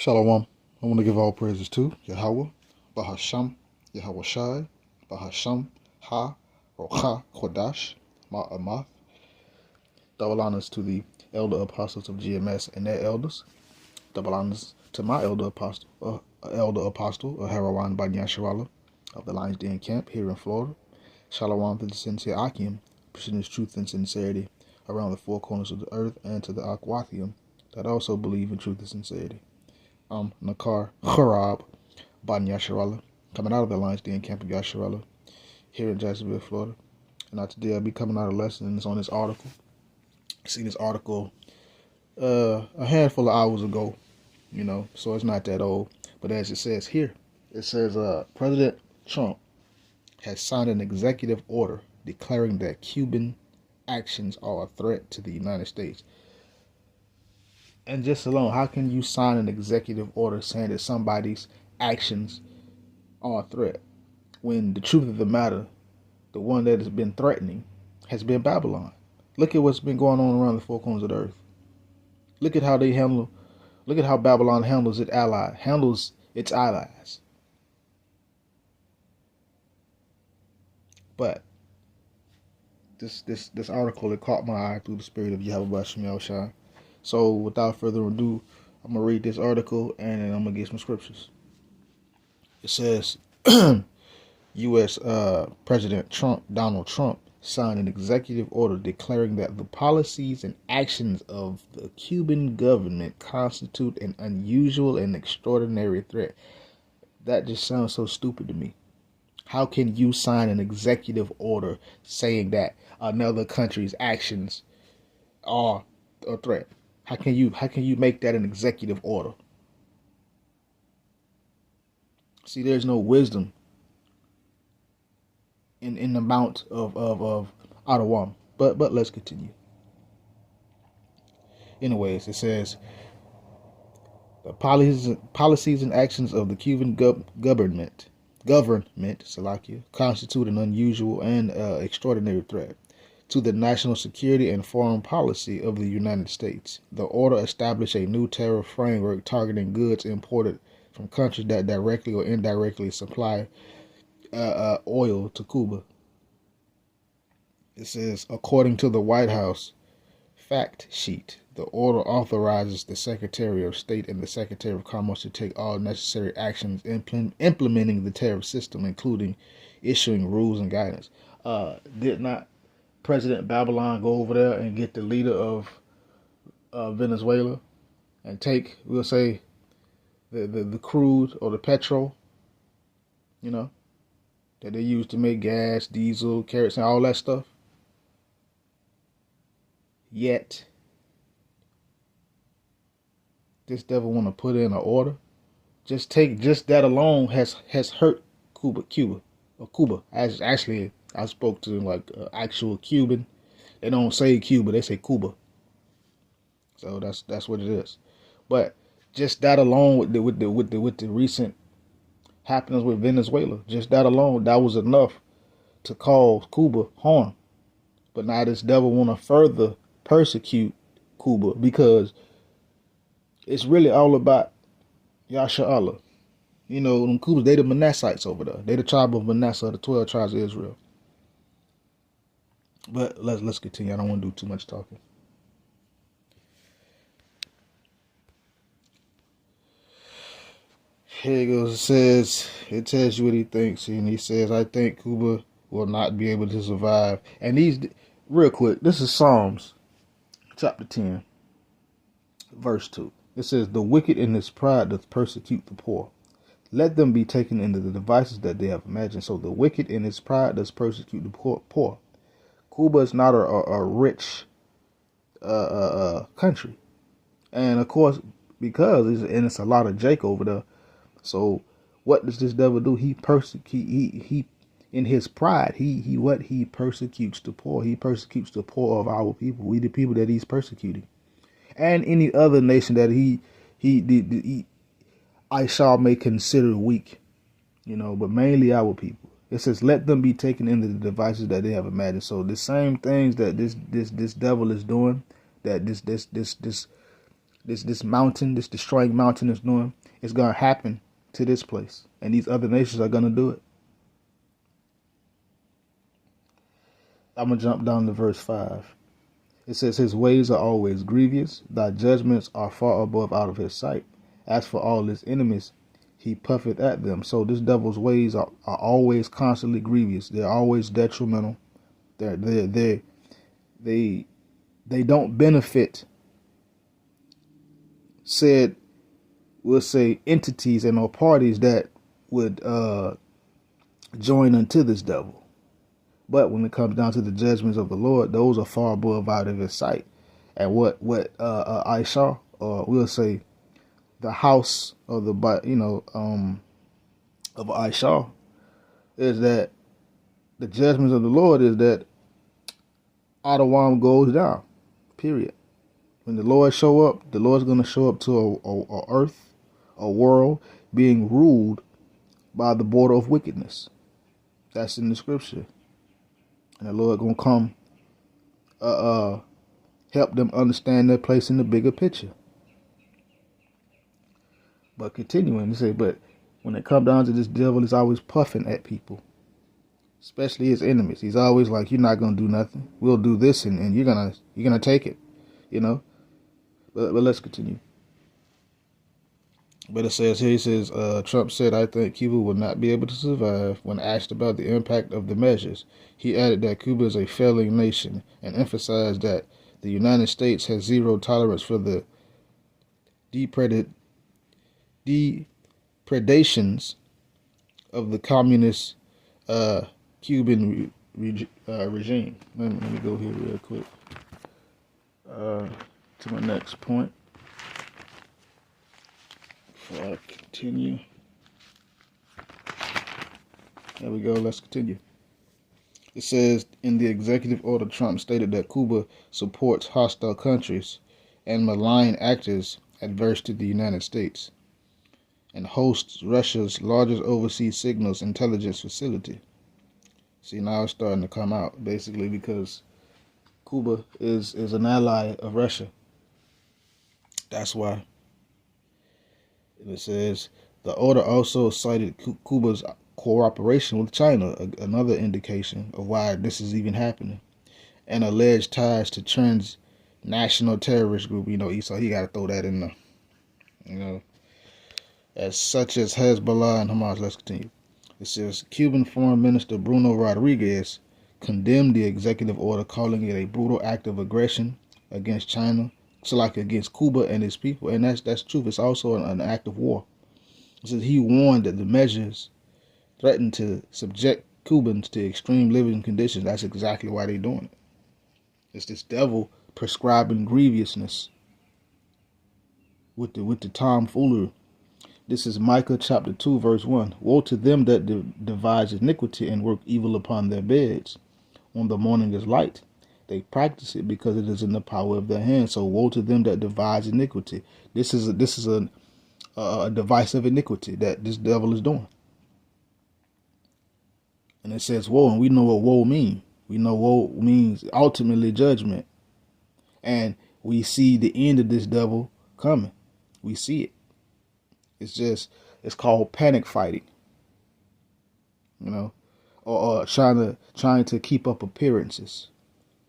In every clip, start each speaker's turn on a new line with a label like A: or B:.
A: Shalom. I want to give all praises to Yahweh, Bahasham, Yahweh Shai, Bahasham, Ha, Rocha, Chodash, Ma'amath. Double honors to the elder apostles of GMS and their elders. Double honors to my elder apostle, Harawan Banya Shirala of the Lions Den Camp here in Florida. Shalom to the sincere Akim, presenting his truth and sincerity around the four corners of the earth, and to the Akwathium that also believe in truth and sincerity. Nakar Harab Ban Yasharala, coming out of the Lions Den Camp of Yasharala here in Jacksonville, Florida. And today I'll be coming out a lesson, and it's on this article. I seen this article a handful of hours ago, so it's not that old. But as it says here, it says President Trump has signed an executive order declaring that Cuban actions are a threat to the United States. And just alone, how can you sign an executive order saying that somebody's actions are a threat when the truth of the matter, the one that has been threatening, has been Babylon? Look at what's been going on around the four corners of the earth. Look at how Babylon handles its allies. But this article, it caught my eye through the spirit of Yahweh Shemel Shai. So without further ado, I'm going to read this article and then I'm going to get some scriptures. It says, U.S. President Donald Trump, signed an executive order declaring that the policies and actions of the Cuban government constitute an unusual and extraordinary threat. That just sounds so stupid to me. How can you sign an executive order saying that another country's actions are a threat? How can you make that an executive order? See, there's no wisdom in the amount of Ottawa. But let's continue. Anyways, it says the policies and actions of the Cuban government, Salakia, constitute an unusual and extraordinary threat to the national security and foreign policy of the United States. The order established a new tariff framework targeting goods imported from countries that directly or indirectly supply oil to Cuba. It says, according to the White House fact sheet, the order authorizes the Secretary of State and the Secretary of Commerce to take all necessary actions implementing the tariff system, including issuing rules and guidance. Did not President Babylon go over there and get the leader of Venezuela and take, we'll say, the crude or the petrol, that they use to make gas, diesel, kerosene, all that stuff? Yet, this devil want to put in an order. Just that alone has hurt Cuba. Actually, I spoke to like actual Cuban. They don't say Cuba, they say Cuba. So that's what it is. But just that alone with the recent happenings with Venezuela, just that alone, that was enough to cause Cuba harm. But now this devil want to further persecute Cuba because it's really all about Yasha Allah. Them Cubans, they the Manassites over there. They the tribe of Manasseh, the 12 tribes of Israel. But let's continue. I don't want to do too much talking. Here it goes. It tells you what he thinks, and he says, I think Cuba will not be able to survive. And real quick, this is Psalms chapter 10, verse 2. It says, the wicked in his pride doth persecute the poor. Let them be taken into the devices that they have imagined. So the wicked in his pride does persecute the poor. Cuba is not a rich country. And of course, because it's a lot of Jake over there. So what does this devil do? He in his pride, he persecutes the poor. He persecutes the poor of our people. We the people that he's persecuting. And any other nation that I shall may consider weak, but mainly our people. It says, let them be taken into the devices that they have imagined. So the same things that this devil is doing, that this this mountain, this destroying mountain is doing, it's going to happen to this place. And these other nations are going to do it. I'm going to jump down to verse 5. It says, his ways are always grievous. Thy judgments are far above out of his sight. As for all his enemies, he puffeth at them. So this devil's ways are always constantly grievous. They're always detrimental. They don't benefit said, we'll say, entities and or parties that would join unto this devil. But when it comes down to the judgments of the Lord, those are far above out of his sight. And what Aisha, or we'll say the house of the of Aisha, is that the judgments of the Lord is that Adawam goes down. Period. When the Lord show up, the Lord's going to show up to a earth, a world being ruled by the border of wickedness. That's in the scripture. And the Lord going to come help them understand their place in the bigger picture. But continuing to say, but when it comes down to this devil, he's always puffing at people, especially his enemies. He's always like, you're not going to do nothing. We'll do this and you're gonna take it, you know. But let's continue. But it says here, he says, Trump said, I think Cuba will not be able to survive. When asked about the impact of the measures, he added that Cuba is a failing nation and emphasized that the United States has zero tolerance for the depredations of the communist Cuban regime. Let me go here real quick to my next point before I continue. There we go. Let's continue. It says, in the executive order, Trump stated that Cuba supports hostile countries and malign actors adverse to the United States and hosts Russia's largest overseas signals intelligence facility. See, now it's starting to come out, basically, because Cuba is an ally of Russia. That's why. And it says, the order also cited Cuba's cooperation with China, another indication of why this is even happening, and alleged ties to transnational terrorist group. So he got to throw that in there. As such as Hezbollah and Hamas. Let's continue. It says, Cuban Foreign Minister Bruno Rodriguez condemned the executive order, calling it a brutal act of aggression against China, against Cuba and its people. And that's true. It's also an act of war. It says he warned that the measures threaten to subject Cubans to extreme living conditions. That's exactly why they're doing it. It's this devil prescribing grievousness with the tomfoolery. This is Micah chapter 2, verse 1. Woe to them that devise iniquity and work evil upon their beds. When the morning is light, they practice it because it is in the power of their hands. So woe to them that devise iniquity. This is a device of iniquity that this devil is doing. And it says woe, and we know what woe means. We know woe means ultimately judgment. And we see the end of this devil coming. We see it. It's called panic fighting, or trying to keep up appearances,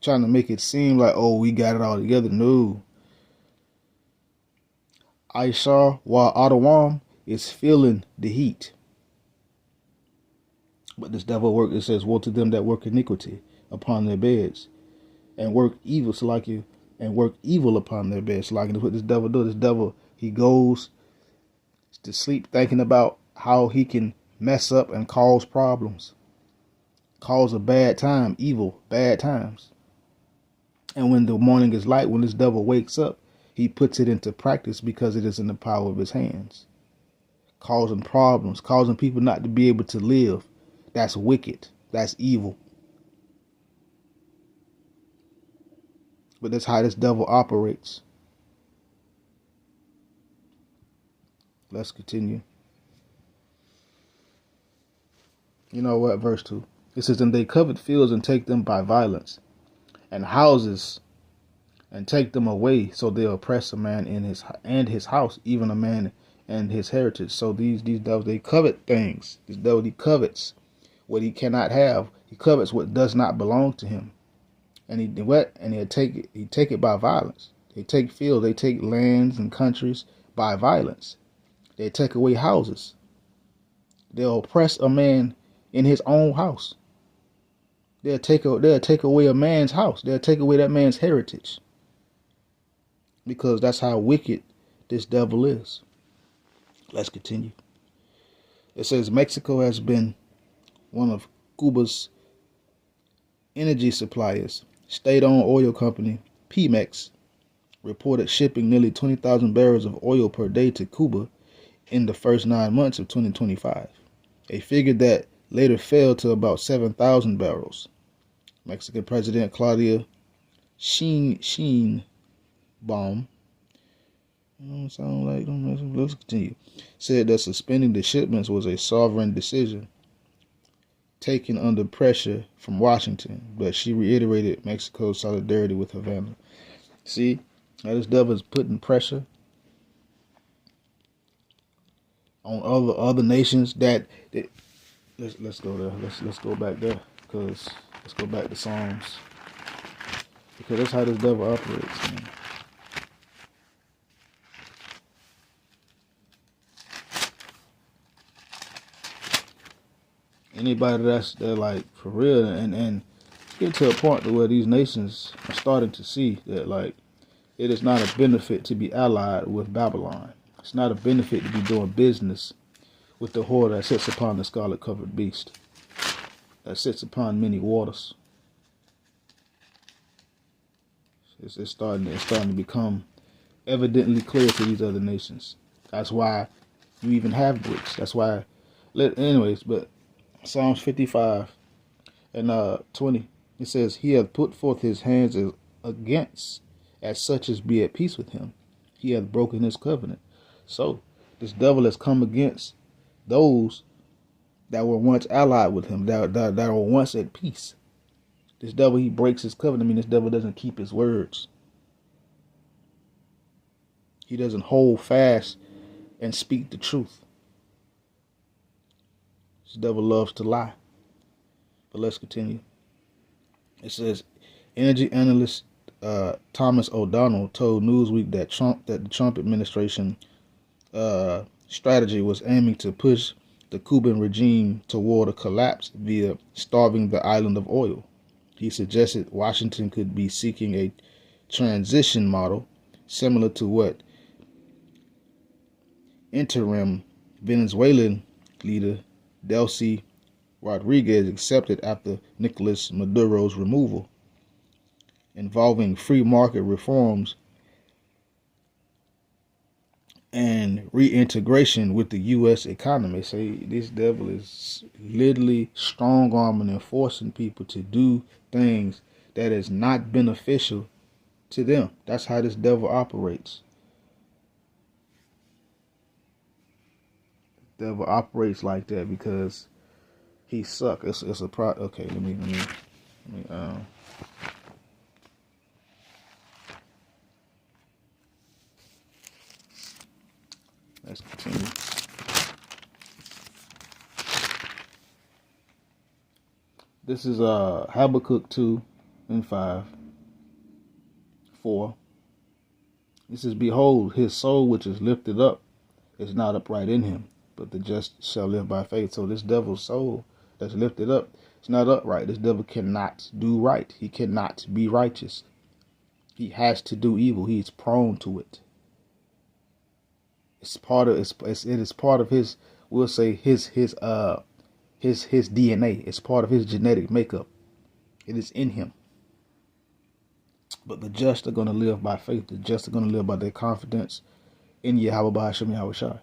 A: trying to make it seem like, oh, we got it all together. No. Aisha wa Adawam is feeling the heat. But this devil it says, woe to them that work iniquity upon their beds and work evil, and work evil upon their beds. What this devil does. This devil, he goes to sleep thinking about how he can mess up and cause problems, cause a bad time, bad times. And when the morning is light, when this devil wakes up, he puts it into practice because it is in the power of his hands, causing problems, causing people not to be able to live. That's wicked. That's evil. But that's how this devil operates. Let's continue. You know what? Verse 2. It says, and they covet fields and take them by violence, and houses and take them away, so they'll oppress a man in his house, even a man and his heritage. So these devils, they covet things. This devil, he covets what he cannot have. He covets what does not belong to him, and he'll take it. He take it by violence. They take fields, they take lands and countries by violence. They take away houses. They'll oppress a man in his own house. They'll take away a man's house. They'll take away that man's heritage. Because that's how wicked this devil is. Let's continue. It says Mexico has been one of Cuba's energy suppliers. State-owned oil company Pemex reported shipping nearly 20,000 barrels of oil per day to Cuba in the first 9 months of 2025, a figure that later fell to about 7,000 barrels. Mexican President Claudia Sheinbaum, let's continue, said that suspending the shipments was a sovereign decision taken under pressure from Washington, but she reiterated Mexico's solidarity with Havana. See, now this devil is putting pressure on other nations that let's go there. Let's go back there, because let's go back to Psalms, because that's how this devil operates, man. Anybody they're like for real, and get to a point to where these nations are starting to see that, like, it is not a benefit to be allied with Babylon. It's not a benefit to be doing business with the whore that sits upon the scarlet-covered beast, that sits upon many waters. It's starting to become evidently clear to these other nations. That's why you even have BRICS. That's why. Anyways, but Psalms 55 and 20, it says, "He hath put forth his hands against as such as be at peace with him. He hath broken his covenant." So this devil has come against those that were once allied with him, that were once at peace. This devil, he breaks his covenant. I mean, this devil doesn't keep his words. He doesn't hold fast and speak the truth. This devil loves to lie. But let's continue. It says, energy analyst Thomas O'Donnell told Newsweek that the Trump administration strategy was aiming to push the Cuban regime toward a collapse via starving the island of oil. He suggested Washington could be seeking a transition model similar to what interim Venezuelan leader Delcy Rodriguez accepted after Nicolas Maduro's removal, involving free market reforms and reintegration with the U.S. economy. Say this devil is literally strong-arming and forcing people to do things that is not beneficial to them. That's how this devil operates. The devil operates like that because he sucks. It's a okay. Let me let's continue. This is Habakkuk 2:5, 4. It says, "Behold, his soul which is lifted up is not upright in him, but the just shall live by faith." So this devil's soul that's lifted up, it's not upright. This devil cannot do right. He cannot be righteous. He has to do evil. He's prone to it. It is part of his, we'll say, his DNA. It's part of his genetic makeup. It is in him. But the just are going to live by faith. The just are going to live by their confidence in Yahweh B'Hashem Yahweh Shai.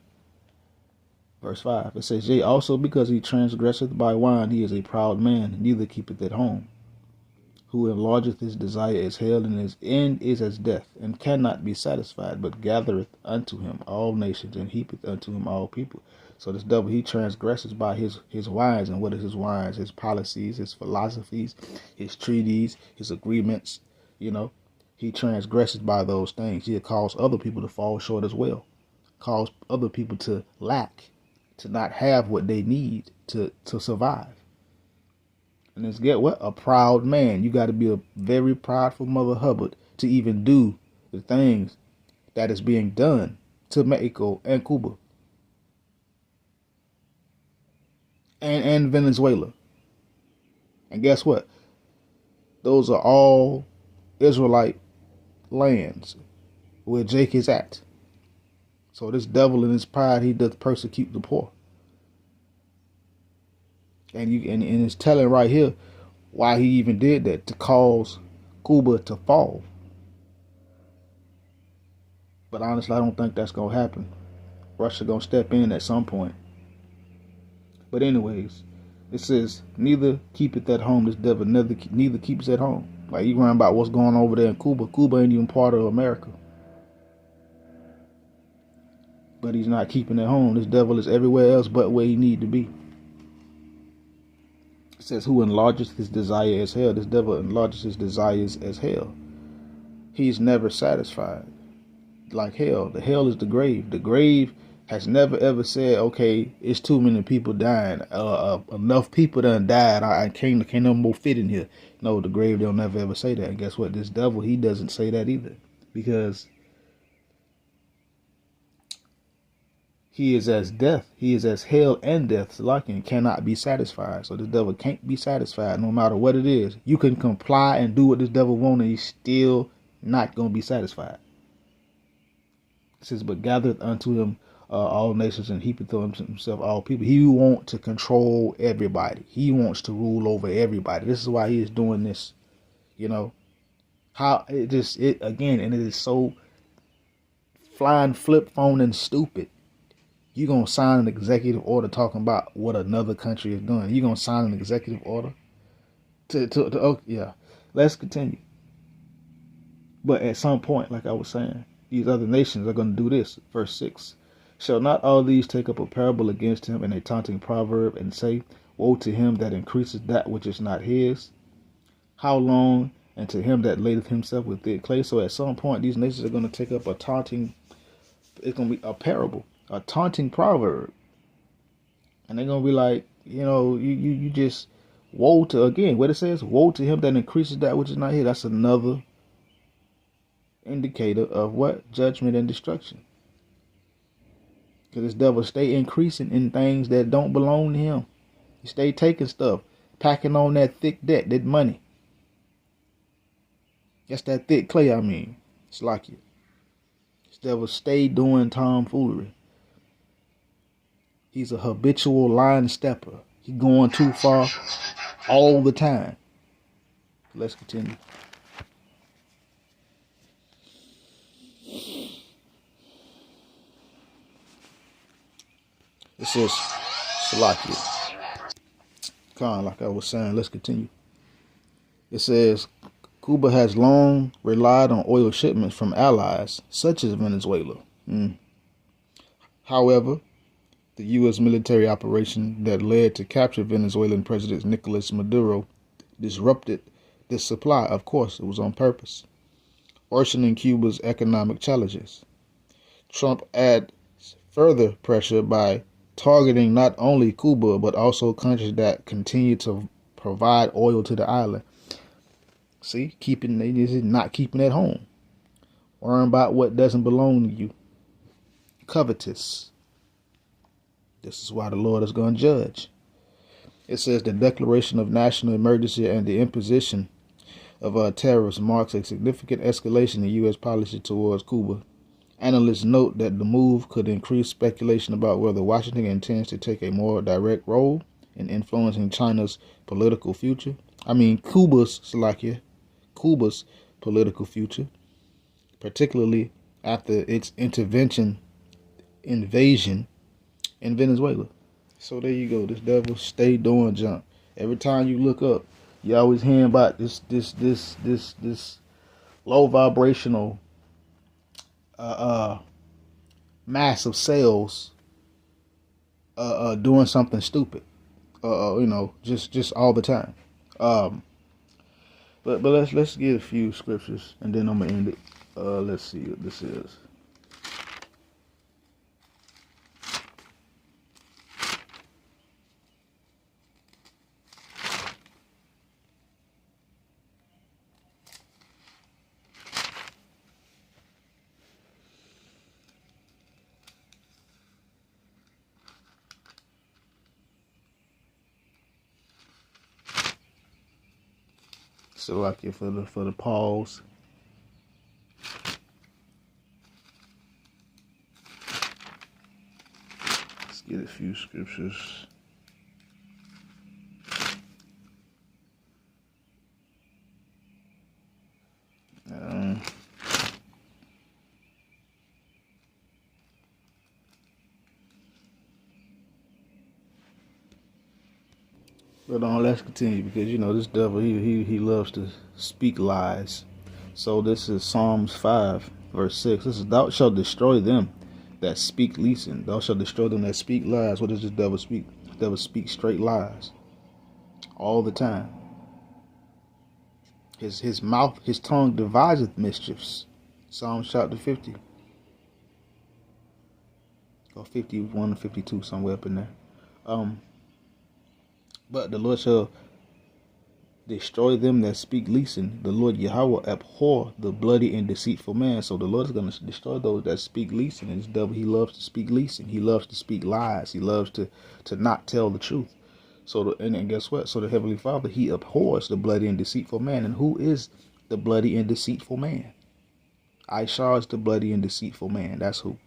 A: Verse 5, it says, "Yea, also because he transgresseth by wine, he is a proud man, neither keepeth at home. Who enlargeth his desire is hell, and his end is as death, and cannot be satisfied, but gathereth unto him all nations, and heapeth unto him all people." So this devil, he transgresses by his wines. And what is his wines? His policies, his philosophies, his treaties, his agreements. You know, he transgresses by those things. He'll cause other people to fall short as well. Cause other people to lack, to not have what they need to survive. And it's get what? A proud man. You got to be a very prideful Mother Hubbard to even do the things that is being done to Mexico and Cuba and Venezuela. And guess what? Those are all Israelite lands where Jake is at. So this devil in his pride, he does persecute the poor. And it's telling right here why he even did that, to cause Cuba to fall. But honestly, I don't think that's gonna happen. Russia gonna step in at some point. But anyways, it says, neither keepeth at home this devil, neither keeps at home. Like, you worrying about what's going on over there in Cuba. Cuba ain't even part of America. But he's not keeping at home. This devil is everywhere else but where he need to be. It says, who enlarges his desire as hell. This devil enlarges his desires as hell. He's never satisfied. Like hell. The hell is the grave. The grave has never ever said, okay, it's too many people dying. Enough people done died. I can't no more fit in here. No, the grave don't never ever say that. And guess what? This devil, he doesn't say that either. Because he is as death. He is as hell and death. And cannot be satisfied. So this devil can't be satisfied no matter what it is. You can comply and do what this devil wants, and he's still not going to be satisfied. It says, but gathereth unto him all nations, and heapeth unto himself all people. He wants to control everybody. He wants to rule over everybody. This is why he is doing this. You know, how it again, and it is so flying flip phone and stupid. You're going to sign an executive order talking about what another country is doing. You're going to sign an executive order yeah. Let's continue. But at some point, like I was saying, these other nations are going to do this. Verse 6. Shall not all these take up a parable against him and a taunting proverb, and say, woe to him that increases that which is not his? How long? And to him that ladeth himself with thick clay. So at some point, these nations are going to take up a taunting, it's going to be a parable, a taunting proverb. And they're going to be like, you just, woe to, again, what it says, woe to him that increases that which is not his. That's another indicator of what? Judgment and destruction. Because this devil stay increasing in things that don't belong to him. He stay taking stuff, packing on that thick debt, that money. That's that thick clay, I mean. It's like it. This devil stay doing tomfoolery. He's a habitual line stepper. He going too far all the time. Let's continue. It says, Salakia. Khan, like I was saying, let's continue. It says, Cuba has long relied on oil shipments from allies, such as Venezuela. However, the U.S. military operation that led to capture Venezuelan President Nicolas Maduro disrupted this supply. Of course, it was on purpose, worsening Cuba's economic challenges. Trump adds further pressure by targeting not only Cuba, but also countries that continue to provide oil to the island. See, not keeping at home. Worrying about what doesn't belong to you. Covetous. This is why the Lord is going to judge. It says the declaration of national emergency and the imposition of tariffs marks a significant escalation in U.S. policy towards Cuba. Analysts note that the move could increase speculation about whether Washington intends to take a more direct role in influencing China's political future. Cuba's political future, particularly after its invasion in Venezuela. So there you go. This devil stay doing junk. Every time you look up, you always hearing about this low vibrational mass of cells doing something stupid. Just all the time. But let's get a few scriptures and then I'm gonna end it. Let's see what this is. So like for the pause. Let's get a few scriptures. But let's continue because this devil he loves to speak lies. So this is Psalms 5 verse 6. This is, thou shalt destroy them that speak leasing. Thou shalt destroy them that speak lies. What does this devil speak? The devil speaks straight lies all the time. His mouth, his tongue deviseth mischiefs. Psalms chapter 50. Or 51 or 52, somewhere up in there. But the Lord shall destroy them that speak leasing. The Lord Yahweh abhor the bloody and deceitful man. So the Lord is going to destroy those that speak leasing. And this devil, he loves to speak leasing. He loves to speak lies. He loves to not tell the truth. So and guess what? So the Heavenly Father, he abhors the bloody and deceitful man. And who is the bloody and deceitful man? Aishah is the bloody and deceitful man. That's who.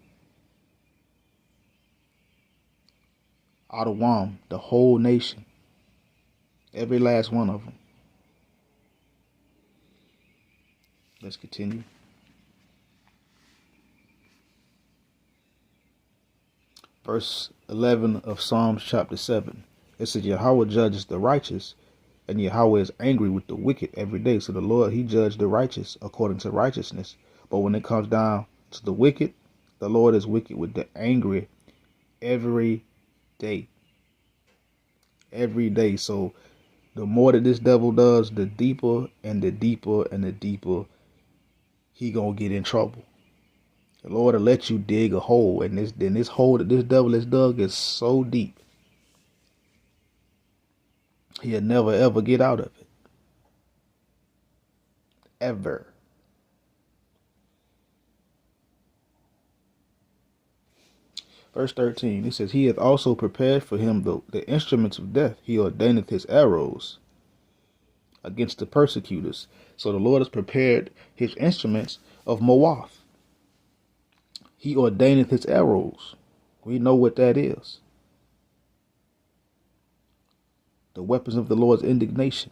A: Adawam, the whole nation. Every last one of them. Let's continue. Verse 11 of Psalms chapter 7. It says, Yahweh judges the righteous, and Yahweh is angry with the wicked every day. So the Lord, he judged the righteous according to righteousness. But when it comes down to the wicked, the Lord is wicked with the angry every day. Every day. So the more that this devil does, the deeper and the deeper and the deeper he gonna get in trouble. The Lord will let you dig a hole, and this hole that this devil has dug is so deep, he'll never ever get out of it. Ever. Verse 13, it says, He hath also prepared for him the instruments of death. He ordaineth his arrows against the persecutors. So the Lord has prepared his instruments of Moath. He ordaineth his arrows. We know what that is. The weapons of the Lord's indignation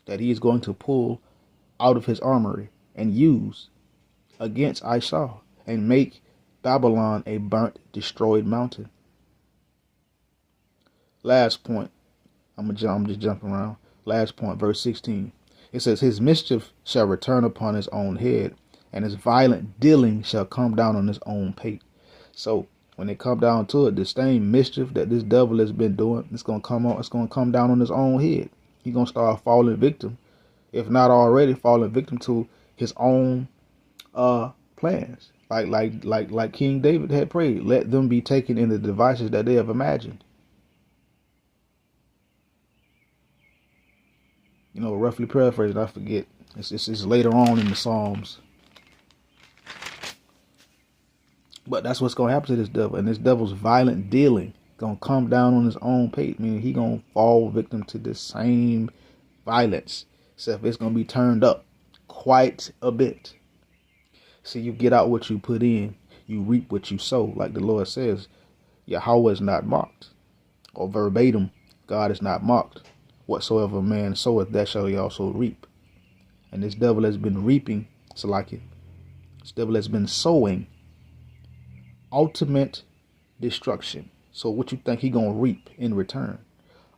A: that he is going to pull out of his armory and use against Aishah and make Babylon a burnt, destroyed mountain. Last point. I'm just jumping around. Last point, verse 16. It says, His mischief shall return upon his own head, and his violent dealing shall come down on his own pate. So when it come down to it, the same mischief that this devil has been doing, it's gonna come down on his own head. He's gonna start falling victim, if not already falling victim to his own plans. Like King David had prayed, let them be taken in the devices that they have imagined. Roughly paraphrased, I forget. It's later on in the Psalms. But that's what's going to happen to this devil. And this devil's violent dealing going to come down on his own pate. Meaning he going to fall victim to the same violence. Except it's going to be turned up quite a bit. See, you get out what you put in. You reap what you sow. Like the Lord says, Yahweh is not mocked. Or verbatim, God is not mocked. Whatsoever man soweth, that shall he also reap. And this devil has been reaping, so like it. This devil has been sowing ultimate destruction. So what you think he gonna reap in return?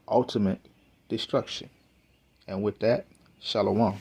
A: Ultimate destruction. And with that, shalom.